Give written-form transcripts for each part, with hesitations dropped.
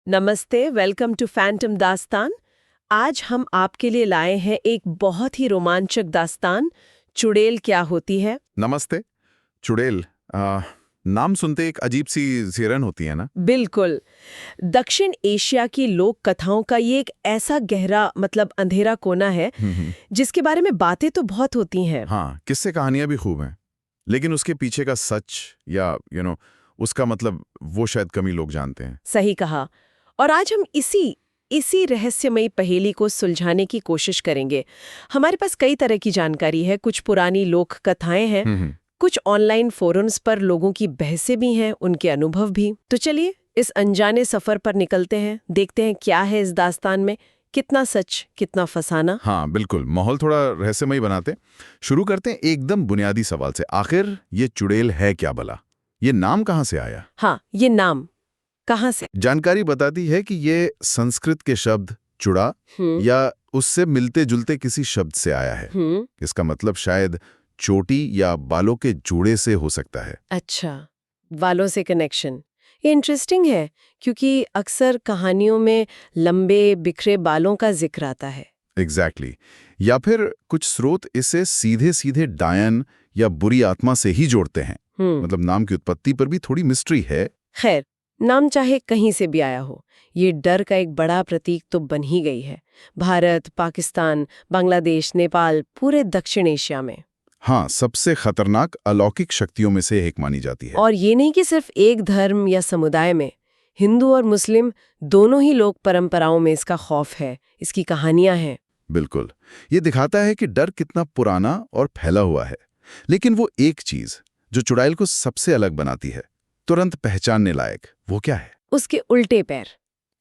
नमस्ते, welcome to Phantom दास्तान। आज हम आपके लिए लाए हैं एक बहुत ही रोमांचक दास्तान, चुड़ैल क्या होती है। नमस्ते। चुड़ैल नाम सुनते एक अजीब सी सिरन होती है ना। बिल्कुल। दक्षिण एशिया की लोक कथाओं का ये एक ऐसा गहरा अंधेरा कोना है जिसके बारे में बातें तो बहुत होती हैं। हाँ, किस्से कहानियां भी खूब हैं, लेकिन उसके पीछे का सच या उसका मतलब वो शायद कम ही लोग जानते हैं। सही कहा। और आज हम इसी रहस्यमयी पहेली को सुलझाने की कोशिश करेंगे। हमारे पास कई तरह की जानकारी है, कुछ पुरानी लोक कथाएं हैं, कुछ ऑनलाइन फोरम्स पर लोगों की बहसें भी हैं, उनके अनुभव भी। तो चलिए इस अनजाने सफर पर निकलते हैं, देखते हैं क्या है इस दास्तान में, कितना सच कितना फसाना। हाँ बिल्कुल, माहौल थोड़ा रहस्यमयी बनाते। शुरू करते हैं एकदम बुनियादी सवाल से। आखिर ये चुड़ैल है क्या भला? ये नाम कहाँ से आया? हाँ, ये नाम कहाँ से? जानकारी बताती है कि ये संस्कृत के शब्द चुड़ा या उससे मिलते जुलते किसी शब्द से आया है। इसका मतलब शायद चोटी या बालों के जूड़े से हो सकता है। अच्छा, बालों से कनेक्शन। ये इंटरेस्टिंग है क्योंकि अक्सर कहानियों में लंबे बिखरे बालों का जिक्र आता है। एग्जैक्टली या फिर कुछ स्रोत इसे सीधे सीधे डायन या बुरी आत्मा से ही जोड़ते हैं। मतलब नाम की उत्पत्ति पर भी थोड़ी मिस्ट्री है। खैर, नाम चाहे कहीं से भी आया हो, ये डर का एक बड़ा प्रतीक तो बन ही गई है। भारत, पाकिस्तान, बांग्लादेश, नेपाल, पूरे दक्षिण एशिया में। हाँ, सबसे खतरनाक अलौकिक शक्तियों में से एक मानी जाती है। और ये नहीं कि सिर्फ एक धर्म या समुदाय में, हिंदू और मुस्लिम दोनों ही लोक परंपराओं में इसका खौफ है, इसकी कहानियां हैं। बिल्कुल, ये दिखाता है कि डर कितना पुराना और फैला हुआ है। लेकिन वो एक चीज जो चुड़ैल को सबसे अलग बनाती है, तुरंत पहचानने लायक, वो क्या है? उसके उल्टे पैर,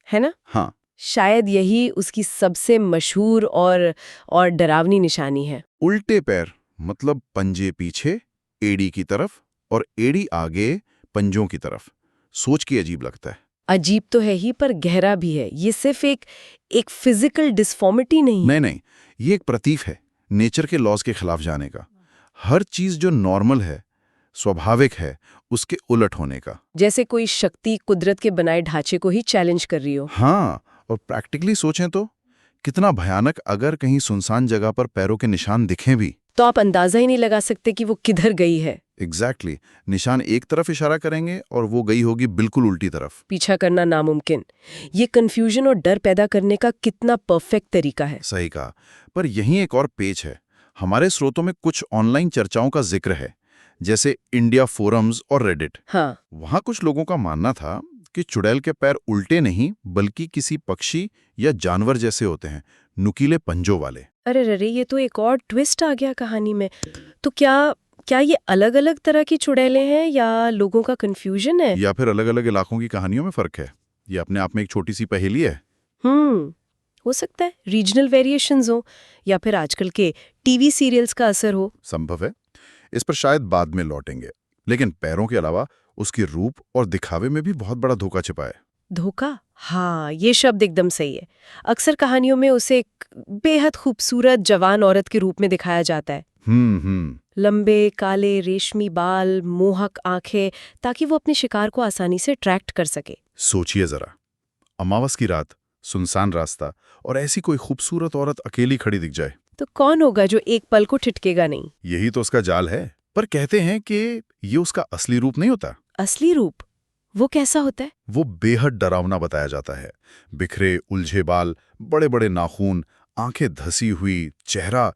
है ना? हाँ, शायद यही उसकी सबसे मशहूर और डरावनी निशानी है। उल्टे पैर मतलब पंजे पीछे एड़ी की तरफ और एड़ी आगे पंजों की तरफ। सोच के अजीब लगता है। अजीब तो है ही, पर गहरा भी है। ये सिर्फ एक फिजिकल डिस्फॉर्मिटी नहीं। नहीं, ये एक प्रतीक है नेचर के लॉज के खिलाफ जाने का। हर चीज जो नॉर्मल है, स्वाभाविक है, उसके उलट होने का। जैसे कोई शक्ति कुदरत के बनाए ढांचे को ही चैलेंज कर रही हो। हाँ, और प्रैक्टिकली सोचें तो कितना भयानक अगर कहीं सुनसान जगह पर पैरों के निशान दिखें भी। तो आप अंदाजा ही नहीं लगा सकते कि वो किधर गई है। एग्जैक्टली निशान एक तरफ इशारा करेंगे और वो गई होगी बिल्कुल उल्टी तरफ। पीछा करना नामुमकिन। ये कंफ्यूजन और डर पैदा करने का कितना परफेक्ट तरीका है। सही कहा। पर यहीं एक और पेच है। हमारे स्रोतों में कुछ ऑनलाइन चर्चाओं का जिक्र है, जैसे इंडिया फोरम्स और रेडिट। हाँ, वहां कुछ लोगों का मानना था कि चुड़ैल के पैर उल्टे नहीं बल्कि किसी पक्षी या जानवर जैसे होते हैं, नुकीले पंजों वाले। अरे रे, ये तो एक और ट्विस्ट आ गया कहानी में। तो क्या ये अलग अलग तरह की चुड़ैलें हैं या लोगों का कंफ्यूजन है? या फिर अलग अलग इलाकों की कहानियों में फर्क है। ये अपने आप में एक छोटी सी पहेली है। हो सकता है रीजनल वेरिएशंस हो या फिर आजकल के टीवी सीरियल्स का असर हो। संभव है। इस पर शायद बाद में लौटेंगे। लेकिन पैरों के अलावा उसकी रूप और दिखावे में भी बहुत बड़ा धोखा छिपा है। धोखा? हाँ, ये शब्द एकदम सही है। अक्सर कहानियों में उसे एक बेहद खूबसूरत जवान औरत के रूप में दिखाया जाता है। लंबे काले रेशमी बाल, मोहक आंखें, ताकि वो अपने शिकार को आसानी से ट्रैक्ट कर सके। सोचिए जरा, अमावस की रात, सुनसान रास्ता और ऐसी कोई खूबसूरत औरत अकेली खड़ी दिख जाए तो कौन होगा जो एक पल को ठिठकेगा नहीं? यही तो उसका जाल है। पर कहते हैं कि ये उसका असली रूप नहीं होता। असली रूप? वो कैसा होता है? वो बेहद डरावना बताया जाता है। बिखरे उलझे बाल, बड़े बड़े नाखून, आंखें धसी हुई, चेहरा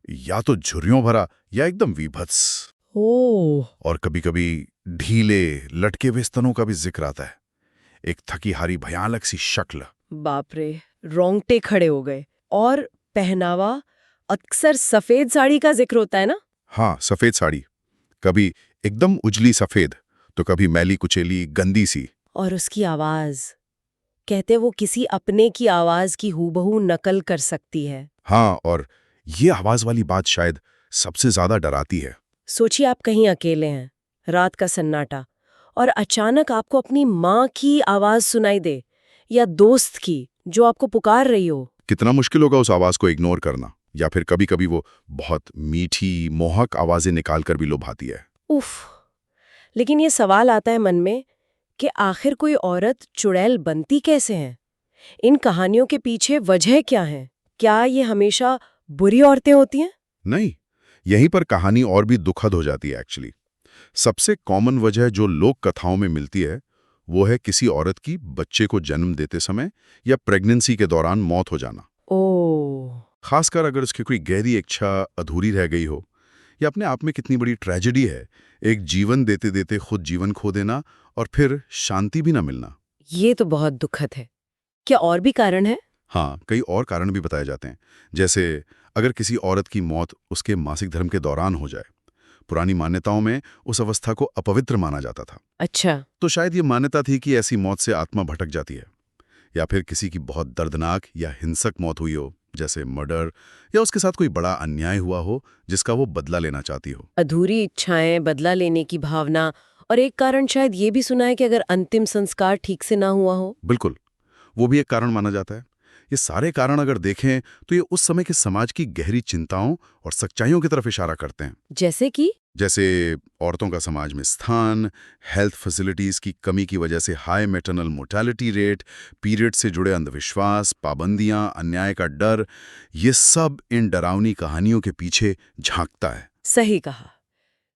या तो झुर्रियों भरा या एकदम वीभत्स। ओह, और कभी कभी ढीले लटके हुए स्तनों का भी जिक्र आता है। एक थकी हारी भयानक सी शक्ल। बाप रे, रोंगटे खड़े हो गए। और पहनावा? अक्सर सफेद साड़ी का जिक्र होता है ना? हाँ, सफेद साड़ी, कभी एकदम उजली सफेद तो कभी मैली कुचेली गंदी सी। और उसकी आवाज, कहते वो किसी अपने की आवाज की हूबहू नकल कर सकती है। हाँ, और ये आवाज वाली बात शायद सबसे ज्यादा डराती है। सोचिए आप कहीं अकेले हैं, रात का सन्नाटा, और अचानक आपको अपनी माँ की आवाज सुनाई दे या दोस्त की जो आपको पुकार रही हो। कितना मुश्किल होगा उस आवाज को इग्नोर करना। या फिर कभी कभी वो बहुत मीठी मोहक आवाजें निकाल कर भी लुभाती है। उफ। लेकिन ये सवाल आता है मन में, कि आखिर कोई औरत चुड़ैल बनती कैसे है? इन कहानियों के पीछे वजह क्या है? क्या ये हमेशा बुरी औरतें होती हैं? नहीं, यहीं पर कहानी और भी दुखद हो जाती है एक्चुअली। सबसे कॉमन वजह जो लोक कथाओं में मिलती है वो है किसी औरत की बच्चे को जन्म देते समय या प्रेगनेंसी के दौरान मौत हो जाना। ओह, खासकर अगर उसकी कोई गहरी इच्छा अधूरी रह गई हो, या अपने आप में कितनी बड़ी ट्रेजेडी है एक जीवन देते देते खुद जीवन खो देना और फिर शांति भी ना मिलना। ये तो बहुत दुखद है। क्या और भी कारण है? हाँ, कई और कारण भी बताए जाते हैं। जैसे अगर किसी औरत की मौत उसके मासिक धर्म के दौरान हो जाए। पुरानी मान्यताओं में उस अवस्था को अपवित्र माना जाता था, अच्छा, तो शायद ये मान्यता थी कि ऐसी मौत से आत्मा भटक जाती है। या फिर किसी की बहुत दर्दनाक या हिंसक मौत हुई हो, जैसे मर्डर, या उसके साथ कोई बड़ा अन्याय हुआ हो जिसका वो बदला लेना चाहती हो। अधूरी इच्छाएं, बदला लेने की भावना, और एक कारण शायद ये भी सुना है कि अगर अंतिम संस्कार ठीक से ना हुआ हो। बिल्कुल, वो भी एक कारण माना जाता है। ये सारे कारण अगर देखें तो ये उस समय के समाज की गहरी चिंताओं और सच्चाइयों की तरफ इशारा करते हैं। जैसे कि जैसे औरतों का समाज में स्थान, हेल्थ फैसिलिटीज की कमी की वजह से high maternal mortality rate, period से जुड़े अंधविश्वास, पाबंदियां, अन्याय का डर, ये सब इन डरावनी कहानियों के पीछे झांकता है। सही कहा,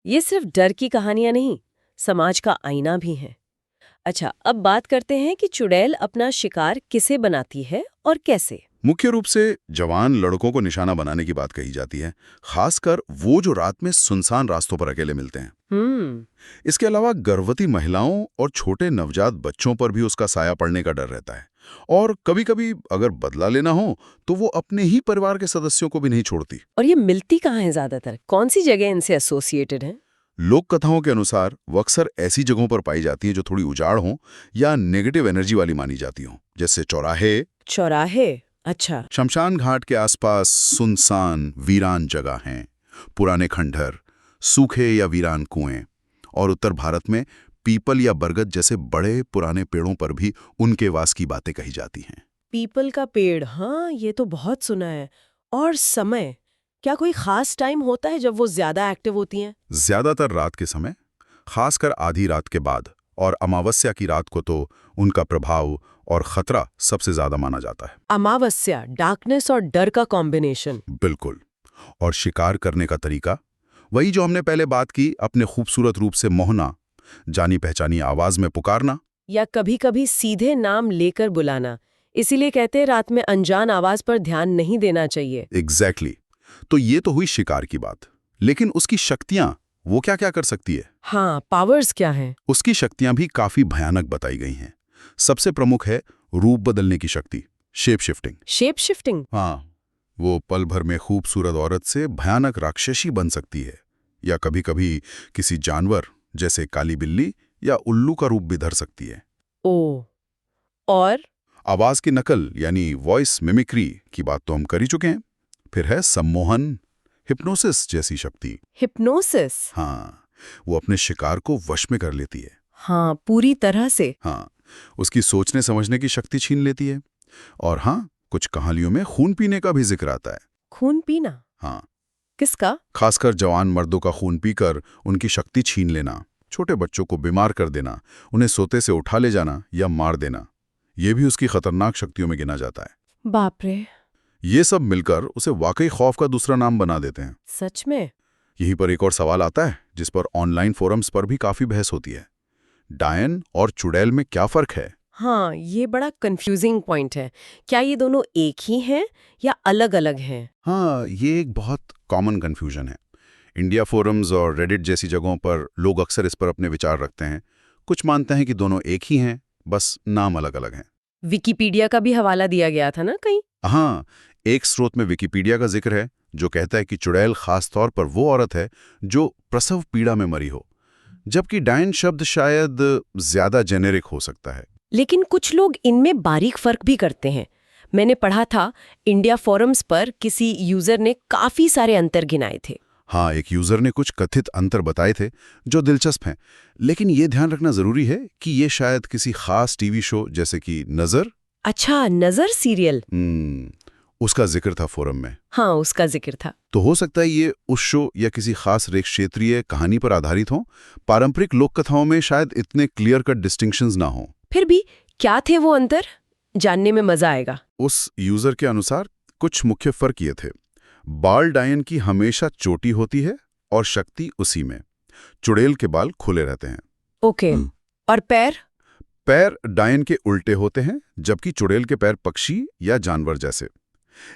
ये सिर्फ डर की कहानियां नहीं, समाज का आईना भी हैं। अच्छा, अब बात करते हैं कि चुड़ैल अपना शिकार किसे बनाती है और कैसे। मुख्य रूप से जवान लड़कों को निशाना बनाने की बात कही जाती है, खासकर वो जो रात में सुनसान रास्तों पर अकेले मिलते हैं। इसके अलावा गर्भवती महिलाओं और छोटे नवजात बच्चों पर भी उसका साया पड़ने का डर रहता है। और कभी-कभी अगर बदला लेना हो तो वो अपने ही परिवार के सदस्यों को भी नहीं छोड़ती। और ये मिलती कहाँ है ज्यादातर? कौन सी जगह इनसे एसोसिएटेड है? लोक कथाओं के अनुसार वो अक्सर ऐसी जगहों पर पाई जाती हैं जो थोड़ी उजाड़ हों या नेगेटिव एनर्जी वाली मानी जाती हों, जैसे चौराहे, चौराहे? अच्छा। शमशान घाट के आसपास सुनसान वीरान जगह हैं, पुराने खंडहर, सूखे या वीरान कुएं, और उत्तर भारत में पीपल या बरगद जैसे बड़े पुराने पेड़ों पर भी उनके वास की बातें कही जाती हैं। पीपल का पेड़, हाँ, ये तो बहुत सुना है। और समय, क्या कोई खास टाइम होता है जब वो ज्यादा एक्टिव होती हैं? ज्यादातर रात के समय, खासकर आधी रात के बाद और अमावस्या की रात को तो उनका प्रभाव और खतरा सबसे ज्यादा माना जाता है। अमावस्या, डार्कनेस और डर का कॉम्बिनेशन। बिल्कुल। और शिकार करने का तरीका वही जो हमने पहले बात की, अपने खूबसूरत रूप से मोहना, जानी पहचानी आवाज में पुकारना, या कभी-कभी सीधे नाम लेकर बुलाना। इसीलिए कहते हैं रात में अनजान आवाज पर ध्यान नहीं देना चाहिए। एग्जैक्टली। तो ये तो हुई शिकार की बात, लेकिन उसकी शक्तियां, वो क्या क्या कर सकती है? हाँ, पावर्स क्या हैं? उसकी शक्तियां भी काफी भयानक बताई गई हैं। सबसे प्रमुख है रूप बदलने की शक्ति, शेप शिफ्टिंग। Shape shifting? हाँ, वो पल भर में खूबसूरत औरत से भयानक राक्षसी बन सकती है, या कभी-कभी किसी जानवर जैसे काली बिल्ली या उल्लू का रूप भी धर सकती है। ओ, और आवाज की नकल यानी वॉइस मिमिक्री की बात तो हम कर ही चुके हैं। फिर है सम्मोहन, हिप्नोसिस जैसी शक्ति। हिप्नोसिस? हाँ, वो अपने शिकार को वश में कर लेती है। हाँ, पूरी तरह से। हाँ, उसकी सोचने समझने की शक्ति छीन लेती है। और हाँ, कुछ कहानियों में खून पीने का भी जिक्र आता है। खून पीना? हाँ, किसका? खासकर जवान मर्दों का खून पीकर उनकी शक्ति छीन लेना, छोटे बच्चों को बीमार कर देना, उन्हें सोते से उठा ले जाना या मार देना, ये भी उसकी खतरनाक शक्तियों में गिना जाता है। बाप रे, ये सब मिलकर उसे वाकई खौफ का दूसरा नाम बना देते हैं। सच में? यहीं पर एक और सवाल आता है जिस पर ऑनलाइन फोरम्स पर भी काफी बहस होती है। डायन और चुड़ैल में क्या फर्क है? हाँ, ये बड़ा कंफ्यूजिंग पॉइंट है। क्या ये दोनों एक ही हैं या अलग-अलग हैं? हाँ, ये एक बहुत कॉमन कंफ्यूजन है। इंडिया फोरम्स और रेडिट जैसी जगहों पर लोग अक्सर इस पर अपने विचार रखते हैं। कुछ मानते हैं कि दोनों एक ही हैं, बस नाम अलग-अलग हैं। विकिपीडिया का भी हवाला दिया गया था ना कहीं? हाँ, एक स्रोत में विकिपीडिया का जिक्र है जो कहता है कि चुड़ैल खास तौर पर वो औरत है जो प्रसव पीड़ा में मरी हो, जबकि डायन शब्द शायद ज्यादा जेनेरिक हो सकता है। लेकिन कुछ लोग इनमें बारीक फर्क भी करते हैं। मैंने पढ़ा था इंडिया फोरम्स पर किसी यूजर ने काफी सारे अंतर गिनाए थे। हाँ, एक यूजर ने कुछ कथित अंतर बताए थे जो दिलचस्प हैं, लेकिन ये ध्यान रखना जरूरी है कि ये शायद किसी खास टीवी शो जैसे कि नजर। अच्छा, नजर सीरियल? उसका जिक्र था फोरम में। हाँ, उसका जिक्र था। तो हो सकता है ये उस शो या किसी खास क्षेत्रीय कहानी पर आधारित हो। पारंपरिक लोक कथाओं में शायद इतने क्लियर कट डिस्टिंक्शंस ना हो। फिर भी क्या थे वो अंतर? जानने में मजा आएगा। उस यूजर के अनुसार कुछ मुख्य फर्क ये थे। बाल डायन की हमेशा चोटी होती है और शक्ति उसी में। चुड़ैल के बाल खुले रहते हैं। ओके। और पैर? पैर डायन के उल्टे होते हैं, जबकि चुड़ैल के पैर पक्षी या जानवर जैसे।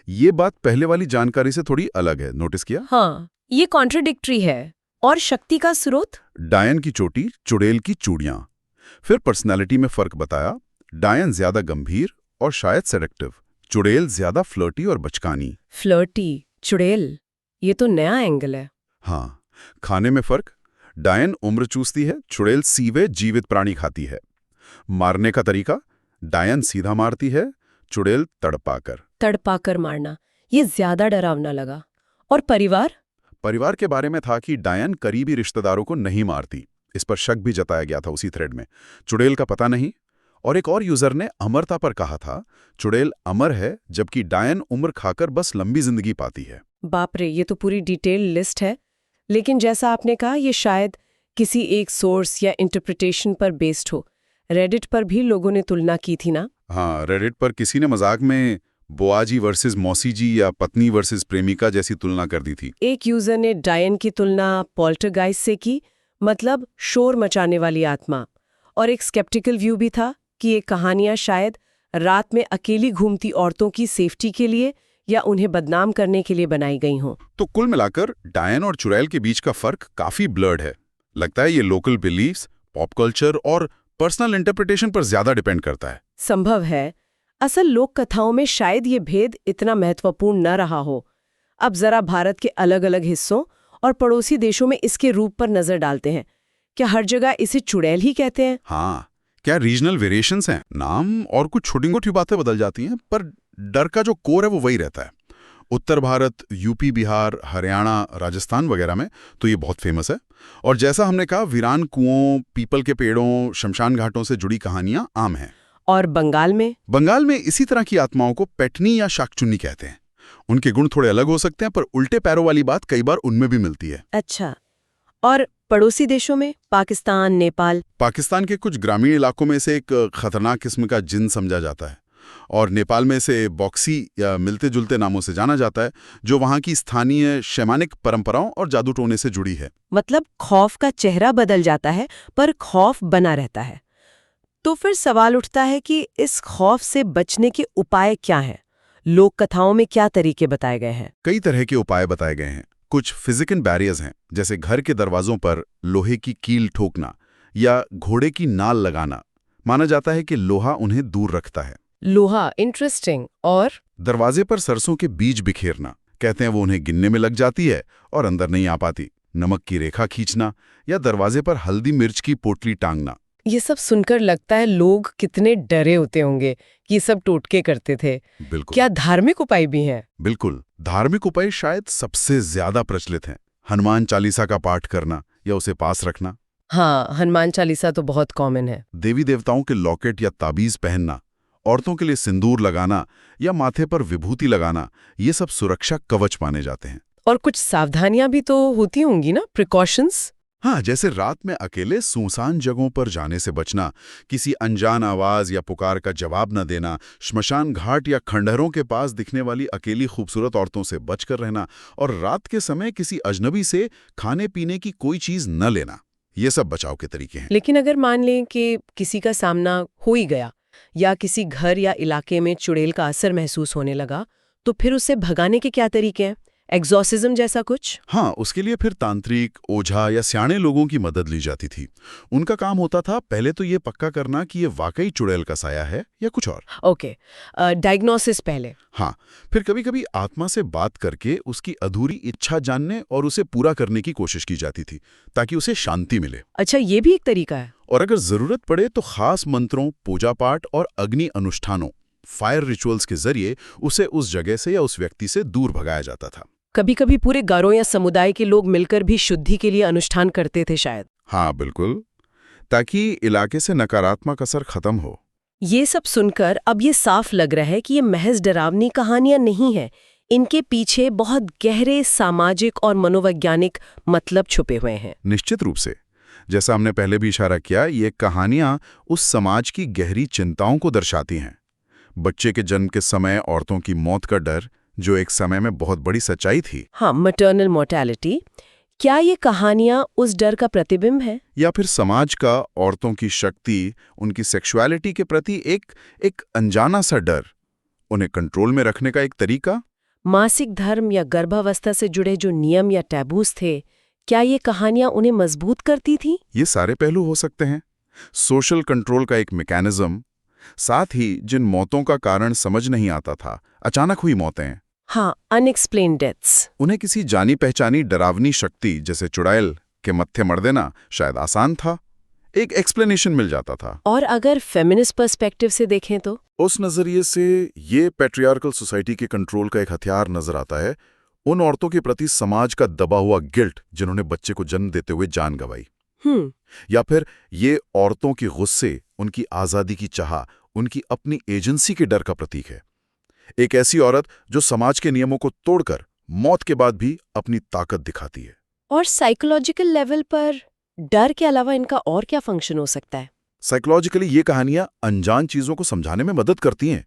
ये बात पहले वाली जानकारी से थोड़ी अलग है, नोटिस किया? हाँ, ये कॉन्ट्रडिक्टरी है। और शक्ति का स्रोत? डायन की चोटी, चुड़ैल की चूड़ियां। फिर पर्सनालिटी में फर्क बताया। डायन ज्यादा गंभीर और शायद सेडक्टिव, चुड़ैल ज्यादा फ्लर्टी और बचकानी। फ्लर्टी, चुड़ैल, ये तो नया एंगल है। हाँ। खाने में फर्क। डायन उम्र चूसती है, चुड़ैल सीवे जीवित प्राणी खाती है। मारने का तरीका, डायन सीधा मारती है, चुड़ैल तड़पाकर मारना, ये ज्यादा डरावना लगा। और परिवार? परिवार के बारे में था कि डायन करीबी रिश्तेदारों को नहीं मारती। इस पर शक भी जताया गया था उसी थ्रेड में। चुड़ैल का पता नहीं। और एक और यूजर ने अमरता पर कहा था, चुड़ैल अमर है जबकि डायन उम्र खाकर बस लंबी जिंदगी पाती है। बाप रे, ये तो पूरी डिटेल लिस्ट है। लेकिन जैसा आपने कहा, ये शायद किसी एक सोर्स या इंटरप्रिटेशन पर बेस्ड हो। रेडिट पर भी लोगों ने तुलना की थी ना? हाँ, रेडिट पर किसी ने मजाक में बोआजी वर्सेस मौसी जी या पत्नी वर्सेस प्रेमिका जैसी तुलना कर दी थी। एक यूजर ने डायन की तुलना पोल्टरगाइस्ट से की, मतलब शोर मचाने वाली आत्मा। और एक स्केप्टिकल व्यू भी था कि ये कहानियां शायद रात में अकेली घूमती औरतों की सेफ्टी के लिए या उन्हें बदनाम करने के लिए बनाई गई हों। तो कुल मिलाकर डायन और चुड़ैल के बीच का फर्क काफी ब्लर्ड है। लगता है ये लोकल बिलीफ्स, पॉप कल्चर और पर्सनल इंटरप्रिटेशन पर ज्यादा डिपेंड करता है। संभव है। असल लोक कथाओं में शायद ये भेद इतना महत्वपूर्ण न रहा हो। अब जरा भारत के अलग अलग हिस्सों और पड़ोसी देशों में इसके रूप पर नजर डालते हैं। क्या हर जगह इसे चुड़ैल ही कहते हैं? हाँ, क्या रीजनल वेरिएशंस हैं? नाम और कुछ छोटी-मोटी बातें बदल जाती हैं, पर डर का जो कोर है वो वही रहता है। उत्तर भारत, यूपी, बिहार, हरियाणा, राजस्थान वगैरह में तो ये बहुत फेमस है। और जैसा हमने कहा, वीरान कुओं, पीपल के पेड़ों, शमशान घाटों से जुड़ी कहानियां आम हैं। और बंगाल में? बंगाल में इसी तरह की आत्माओं को पेटनी या शाकचुन्नी कहते हैं। उनके गुण थोड़े अलग हो सकते हैं, पर उल्टे पैरों वाली बात कई बार उनमें भी मिलती है। अच्छा। और पड़ोसी देशों में? पाकिस्तान, नेपाल? पाकिस्तान के कुछ ग्रामीण इलाकों में इसे एक खतरनाक किस्म का जिन समझा जाता है। और नेपाल में इसे बॉक्सी या मिलते जुलते नामों से जाना जाता है, जो वहाँ की स्थानीय शैमानिक परंपराओं और जादू टोने से जुड़ी है। मतलब खौफ का चेहरा बदल जाता है, पर खौफ बना रहता है। तो फिर सवाल उठता है कि इस खौफ से बचने के उपाय क्या हैं? लोक कथाओं में क्या तरीके बताए गए हैं? कई तरह के उपाय बताए गए हैं। कुछ फिजिकल बैरियर्स हैं, जैसे घर के दरवाजों पर लोहे की कील ठोकना या घोड़े की नाल लगाना। माना जाता है कि लोहा उन्हें दूर रखता है। लोहा, इंटरेस्टिंग। और दरवाजे पर सरसों के बीज बिखेरना, कहते हैं वो उन्हें गिनने में लग जाती है और अंदर नहीं आ पाती। नमक की रेखा खींचना या दरवाजे पर हल्दी मिर्च की पोटली टांगना। ये सब सुनकर लगता है लोग कितने डरे होते होंगे कि ये सब टोटके करते थे। बिल्कुल। क्या धार्मिक उपाय भी हैं? बिल्कुल, धार्मिक उपाय शायद सबसे ज्यादा प्रचलित हैं। हनुमान चालीसा का पाठ करना या उसे पास रखना। हाँ, हनुमान चालीसा तो बहुत कॉमन है। देवी देवताओं के लॉकेट या ताबीज पहनना, औरतों के लिए सिंदूर लगाना या माथे पर विभूति लगाना, ये सब सुरक्षा कवच माने जाते हैं। और कुछ सावधानियां भी तो होती होंगी ना, प्रिकॉशंस? हाँ, जैसे रात में अकेले सुनसान जगहों पर जाने से बचना, किसी अनजान आवाज या पुकार का जवाब न देना, श्मशान घाट या खंडहरों के पास दिखने वाली अकेली खूबसूरत औरतों से बचकर रहना और रात के समय किसी अजनबी से खाने पीने की कोई चीज न लेना। ये सब बचाव के तरीके हैं। लेकिन अगर मान लें कि किसी का सामना हो ही गया या किसी घर या इलाके में चुड़ैल का असर महसूस होने लगा, तो फिर उसे भगाने के क्या तरीके हैं? एक्सॉर्सिज्म जैसा कुछ? हाँ, उसके लिए फिर तांत्रिक, ओझा या सियाणे लोगों की मदद ली जाती थी। उनका काम होता था पहले तो ये पक्का करना कि ये वाकई चुड़ैल का साया है या कुछ और। ओके, डायग्नोसिस पहले। हाँ, फिर कभी-कभी आत्मा से बात करके उसकी अधूरी इच्छा जानने और उसे पूरा करने की कोशिश की जाती थी, ताकि उसे शांति मिले। अच्छा, ये भी एक तरीका है। और अगर जरूरत पड़े तो खास मंत्रों, पूजा पाठ और अग्नि अनुष्ठानों, फायर रिचुअल्स के जरिए उसे उस जगह से या उस व्यक्ति से दूर भगाया जाता था। कभी कभी पूरे गांवों या समुदाय के लोग मिलकर भी शुद्धि के लिए अनुष्ठान करते थे शायद। हाँ बिल्कुल, ताकि इलाके से नकारात्मक असर खत्म हो। ये सब सुनकर अब ये साफ लग रहा है कि ये महज डरावनी कहानियां नहीं है, इनके पीछे बहुत गहरे सामाजिक और मनोवैज्ञानिक मतलब छुपे हुए हैं। निश्चित रूप से। जैसा हमने पहले भी इशारा किया, ये कहानियां उस समाज की गहरी चिंताओं को दर्शाती हैं। बच्चे के जन्म के समय औरतों की मौत का डर, जो एक समय में बहुत बड़ी सच्चाई थी। हाँ, मैटरनल मोर्टेलिटी। क्या ये कहानियां उस डर का प्रतिबिंब है? या फिर समाज का औरतों की शक्ति, उनकी सेक्सुअलिटी के प्रति एक अनजाना सा डर, उन्हें कंट्रोल में रखने का एक तरीका? मासिक धर्म या गर्भावस्था से जुड़े जो नियम या टैबूज थे, क्या ये कहानियां उन्हें मजबूत करती थी? ये सारे पहलू हो सकते हैं। सोशल कंट्रोल का एक मैकेनिज्म, साथ ही जिन मौतों का कारण समझ नहीं आता था, अचानक हुई मौतें। हाँ, अनएक्सप्लेन्ड डेथ्स। उन्हें किसी जानी पहचानी डरावनी शक्ति जैसे चुड़ैल के मत्थे मर देना शायद आसान था, एक एक्सप्लेनेशन मिल जाता था। और अगर फेमिनिस्ट पर्सपेक्टिव से देखें तो उस नजरिए से ये पैट्रियार्कल सोसाइटी के कंट्रोल का एक हथियार नजर आता है, उन औरतों के प्रति समाज का दबा हुआ गिल्ट जिन्होंने बच्चे को जन्म देते हुए जान गंवाई। या फिर ये औरतों के गुस्से, उनकी आजादी की चाह, उनकी अपनी एजेंसी के डर का प्रतीक है। एक ऐसी औरत जो समाज के नियमों को तोड़कर मौत के बाद भी अपनी ताकत दिखाती है। और साइकोलॉजिकल लेवल पर डर के अलावा इनका और क्या फंक्शन हो सकता है? साइकोलॉजिकली ये कहानियां अनजान चीजों को समझाने में मदद करती हैं।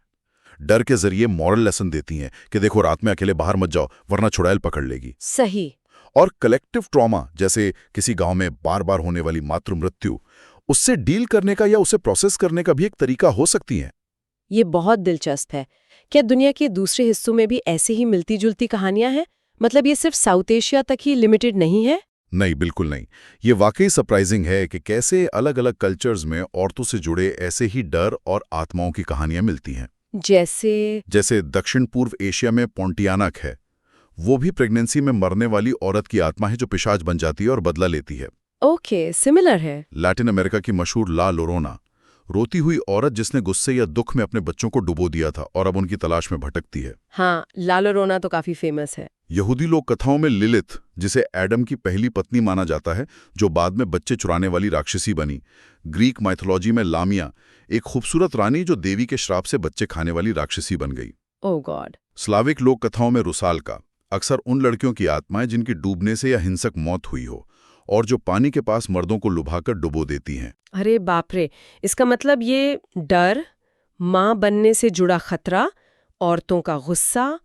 डर के जरिए मॉरल लेसन देती हैं कि देखो, रात में अकेले बाहर मत जाओ वरना चुड़ैल पकड़ लेगी। सही। और कलेक्टिव ट्रॉमा, जैसे किसी गांव में बार बार होने वाली मातृ मृत्यु, उससे डील करने का या उसे प्रोसेस करने का भी एक तरीका हो सकती है। ये बहुत दिलचस्प है। क्या दुनिया के दूसरे हिस्सों में भी ऐसे ही मिलती जुलती कहानियां हैं? मतलब ये सिर्फ साउथ एशिया तक ही लिमिटेड नहीं है? नहीं, बिल्कुल नहीं। ये वाकई सरप्राइजिंग है कि कैसे अलग अलग कल्चर्स में औरतों से जुड़े ऐसे ही डर और आत्माओं की कहानियां मिलती हैं। जैसे दक्षिण पूर्व एशिया में पोंटियानक है। वो भी प्रेगनेंसी में मरने वाली औरत की आत्मा है जो पिशाच बन जाती है और बदला लेती है। ओके, सिमिलर है। लैटिन अमेरिका की मशहूर ला लोरोना, रोती हुई औरत जिसने गुस्से या दुख में अपने बच्चों को डुबो दिया था और अब उनकी तलाश में भटकती है। हाँ, ला लोरोना तो काफी फेमस है। यहूदी लोक कथाओं में लिलिथ, जिसे एडम की पहली पत्नी माना जाता है, जो बाद में बच्चे चुराने वाली राक्षसी बनी। ग्रीक माइथोलॉजी में लामिया, एक खूबसूरत रानी जो देवी के श्राप से बच्चे खाने वाली राक्षसी बन गई। ओह गॉड। स्लाविक लोक कथाओं में रुसाल्का, अक्सर उन लड़कियों की आत्माएं जिनकी डूबने से या हिंसक मौत हुई हो और जो पानी के पास मर्दों को लुभाकर डुबो देती हैं। अरे बाप रे, इसका मतलब ये डर, माँ बनने से जुड़ा खतरा, औरतों का गुस्सा,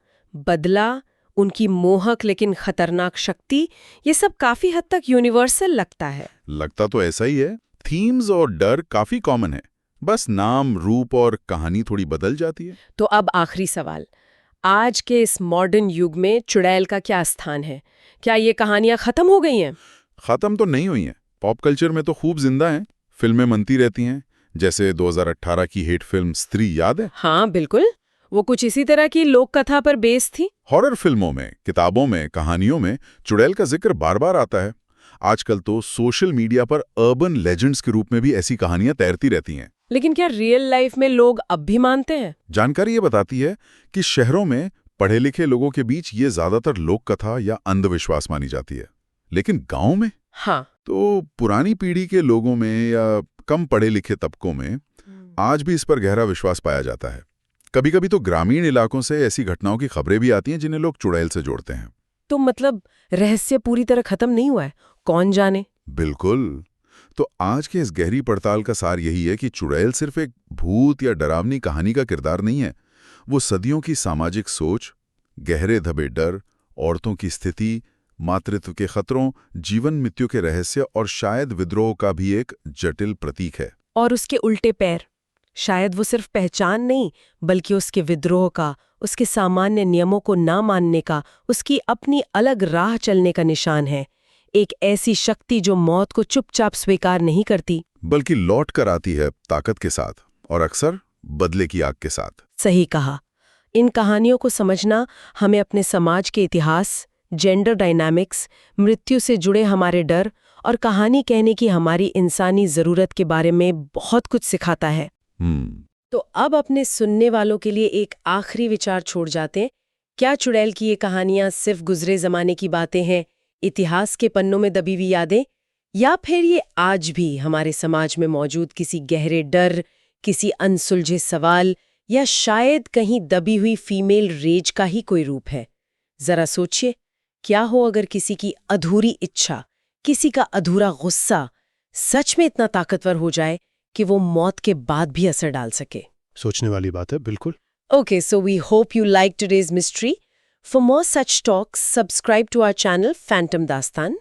बदला, उनकी मोहक लेकिन खतरनाक शक्ति, ये सब काफी हद तक यूनिवर्सल लगता है। लगता तो ऐसा ही है। थीम्स और डर काफी कॉमन है, बस नाम, रूप और कहानी थोड़ी बदल जाती है। तो अब आखिरी सवाल, आज के इस मॉडर्न युग में चुड़ैल का क्या स्थान है? क्या ये कहानियां खत्म हो गई हैं? खत्म तो नहीं हुई हैं, पॉप कल्चर में तो खूब जिंदा हैं। फिल्में बनती रहती हैं, जैसे 2018 की हिट फिल्म स्त्री, याद है? हाँ बिल्कुल, वो कुछ इसी तरह की लोक कथा पर बेस थी। हॉरर फिल्मों में, किताबों में, कहानियों में चुड़ैल का जिक्र बार बार आता है। आजकल तो सोशल मीडिया पर अर्बन लेजेंड्स के रूप में भी ऐसी कहानियां तैरती रहती हैं। लेकिन क्या रियल लाइफ में लोग अब भी मानते हैं? जानकारी ये बताती है कि शहरों में पढ़े लिखे लोगों के बीच ये ज्यादातर लोक कथा या अंधविश्वास मानी जाती है, लेकिन गांव में हाँ, तो पुरानी पीढ़ी के लोगों में या कम पढ़े लिखे तबकों में आज भी इस पर गहरा विश्वास पाया जाता है। कभी कभी तो ग्रामीण इलाकों से ऐसी घटनाओं की खबरें भी आती हैं जिन्हें लोग चुड़ैल से जोड़ते हैं। तो मतलब रहस्य पूरी तरह खत्म नहीं हुआ है, कौन जाने। बिल्कुल। तो आज के इस गहरी पड़ताल का सार यही है कि चुड़ैल सिर्फ एक भूत या डरावनी कहानी का किरदार नहीं है। वो सदियों की सामाजिक सोच, गहरे दबे डर, औरतों की स्थिति, मातृत्व के खतरों, जीवन मृत्यु के रहस्य और शायद विद्रोह का भी एक जटिल प्रतीक है। और उसके उल्टे पैर, शायद वो सिर्फ पहचान नहीं, बल्कि उसके विद्रोह का, उसके सामान्य नियमों को ना मानने का, उसकी अपनी अलग राह चलने का निशान है। एक ऐसी शक्ति जो मौत को चुपचाप स्वीकार नहीं करती, बल्कि लौट कर आती है ताकत के साथ और अक्सर बदले की आग के साथ। सही कहा। इन कहानियों को समझना हमें अपने समाज के इतिहास, जेंडर डायनामिक्स, मृत्यु से जुड़े हमारे डर और कहानी कहने की हमारी इंसानी जरूरत के बारे में बहुत कुछ सिखाता है। तो अब अपने सुनने वालों के लिए एक आखिरी विचार छोड़ जाते हैं। क्या चुड़ैल की ये कहानियां सिर्फ गुजरे जमाने की बातें हैं, इतिहास के पन्नों में दबी हुई यादें, या फिर ये आज भी हमारे समाज में मौजूद किसी गहरे डर, किसी अनसुलझे सवाल या शायद कहीं दबी हुई फीमेल रेज का ही कोई रूप है। जरा सोचिए, क्या हो अगर किसी की अधूरी इच्छा, किसी का अधूरा गुस्सा सच में इतना ताकतवर हो जाए कि वो मौत के बाद भी असर डाल सके। सोचने वाली बात है, बिल्कुल। Okay, so we hope you liked today's mystery. For more such talks, subscribe to our channel Phantom Dastan.